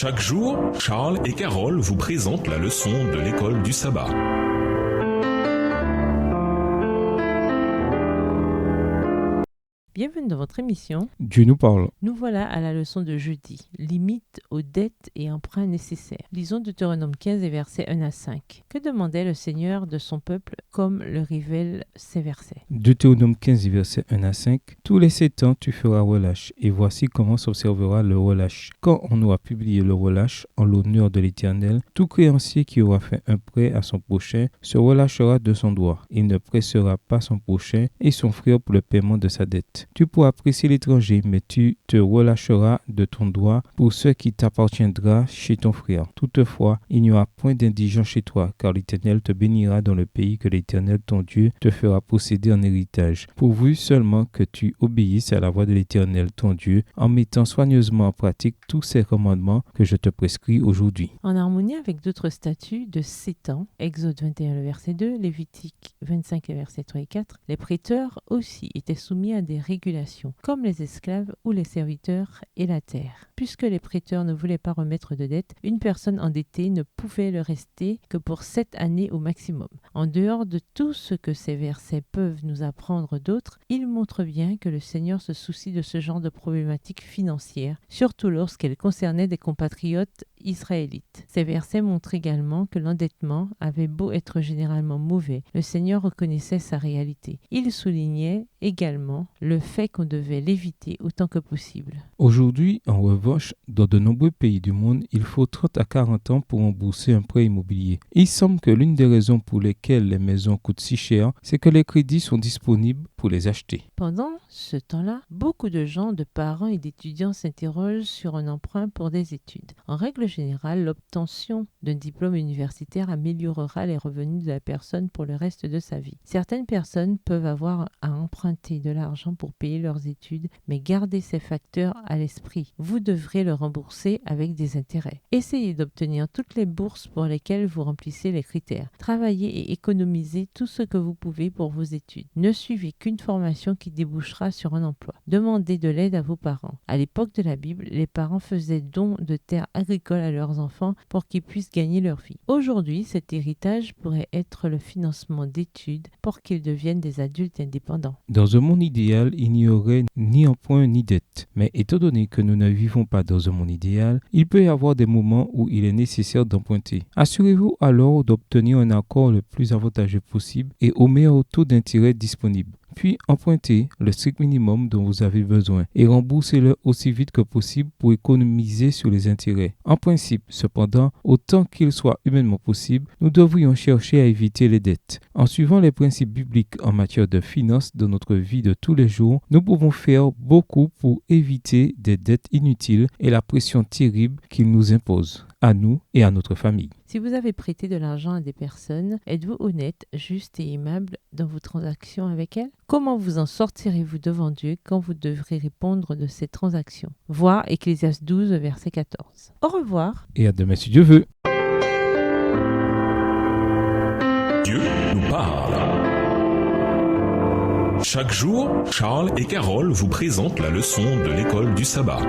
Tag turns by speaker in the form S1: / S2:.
S1: Chaque jour, Charles et Carole vous présentent la leçon de l'école du sabbat.
S2: Bienvenue dans votre émission.
S3: Dieu nous parle.
S2: Nous voilà à la leçon de jeudi, limite aux dettes et emprunts nécessaires. Lisons Deutéronome 15 et versets 1 à 5. Que demandait le Seigneur de son peuple comme le révèlent ces versets?
S3: Deutéronome 15, versets 1 à 5. Tous les 7 ans, tu feras relâche, et voici comment s'observera le relâche. Quand on aura publié le relâche en l'honneur de l'Éternel, tout créancier qui aura fait un prêt à son prochain se relâchera de son droit. Il ne pressera pas son prochain et son frère pour le paiement de sa dette. Tu pourras apprécier l'étranger, mais tu te relâcheras de ton droit pour ce qui t'appartiendra chez ton frère. Toutefois, il n'y aura point d'indigent chez toi, car l'Éternel te bénira dans le pays que l'Éternel ton Dieu te fera posséder en héritage, pourvu seulement que tu obéisses à la voix de l'Éternel ton Dieu, en mettant soigneusement en pratique tous ces commandements que je te prescris aujourd'hui.
S2: En harmonie avec d'autres statuts de 7 ans, Exode 21, le verset 2, Lévitique 25, les versets 3 et 4, les prêteurs aussi étaient soumis à des régulations, comme les esclaves ou les serviteurs et la terre. Puisque les prêteurs ne voulaient pas remettre de dette, une personne endettée ne pouvait le rester que pour 7 années au maximum. En dehors de tout ce que ces versets peuvent nous apprendre d'autres, ils montrent bien que le Seigneur se soucie de ce genre de problématiques financières, surtout lorsqu'elles concernaient des compatriotes israélites. Ces versets montrent également que l'endettement avait beau être généralement mauvais, le Seigneur reconnaissait sa réalité. Il soulignait également le fait qu'on devait l'éviter autant que possible.
S3: Aujourd'hui, en revanche, dans de nombreux pays du monde, il faut 30 à 40 ans pour rembourser un prêt immobilier. Il semble que l'une des raisons pour lesquelles les maisons coûtent si cher, c'est que les crédits sont disponibles pour les acheter.
S2: Pendant ce temps-là, beaucoup de gens, de parents et d'étudiants s'interrogent sur un emprunt pour des études. En règle générale, l'obtention d'un diplôme universitaire améliorera les revenus de la personne pour le reste de sa vie. Certaines personnes peuvent avoir à emprunter de l'argent pour payer leurs études, mais gardez ces facteurs à l'esprit. Vous devrez le rembourser avec des intérêts. Essayez d'obtenir toutes les bourses pour lesquelles vous remplissez les critères. Travaillez et économisez tout ce que vous pouvez pour vos études. Ne suivez qu'une formation qui débouchera sur un emploi. Demandez de l'aide à vos parents. À l'époque de la Bible, les parents faisaient don de terres agricoles à leurs enfants pour qu'ils puissent gagner leur vie. Aujourd'hui, cet héritage pourrait être le financement d'études pour qu'ils deviennent des adultes indépendants.
S3: Dans un monde idéal, il n'y aurait ni emprunt ni dette. Mais étant donné que nous ne vivons pas dans un monde idéal, il peut y avoir des moments où il est nécessaire d'emprunter. Assurez-vous alors d'obtenir un accord le plus avantageux possible et au meilleur taux d'intérêt disponible. Puis empruntez le strict minimum dont vous avez besoin et remboursez-le aussi vite que possible pour économiser sur les intérêts. En principe, cependant, autant qu'il soit humainement possible, nous devrions chercher à éviter les dettes. En suivant les principes bibliques en matière de finances dans notre vie de tous les jours, nous pouvons faire beaucoup pour éviter des dettes inutiles et la pression terrible qu'ils nous imposent, à nous et à notre famille.
S2: Si vous avez prêté de l'argent à des personnes, êtes-vous honnête, juste et aimable dans vos transactions avec elles? Comment vous en sortirez-vous devant Dieu quand vous devrez répondre de ces transactions? Voir Ecclésiaste 12, verset 14. Au revoir.
S3: Et à demain si Dieu veut.
S1: Dieu nous parle. Chaque jour, Charles et Carole vous présentent la leçon de l'école du sabbat.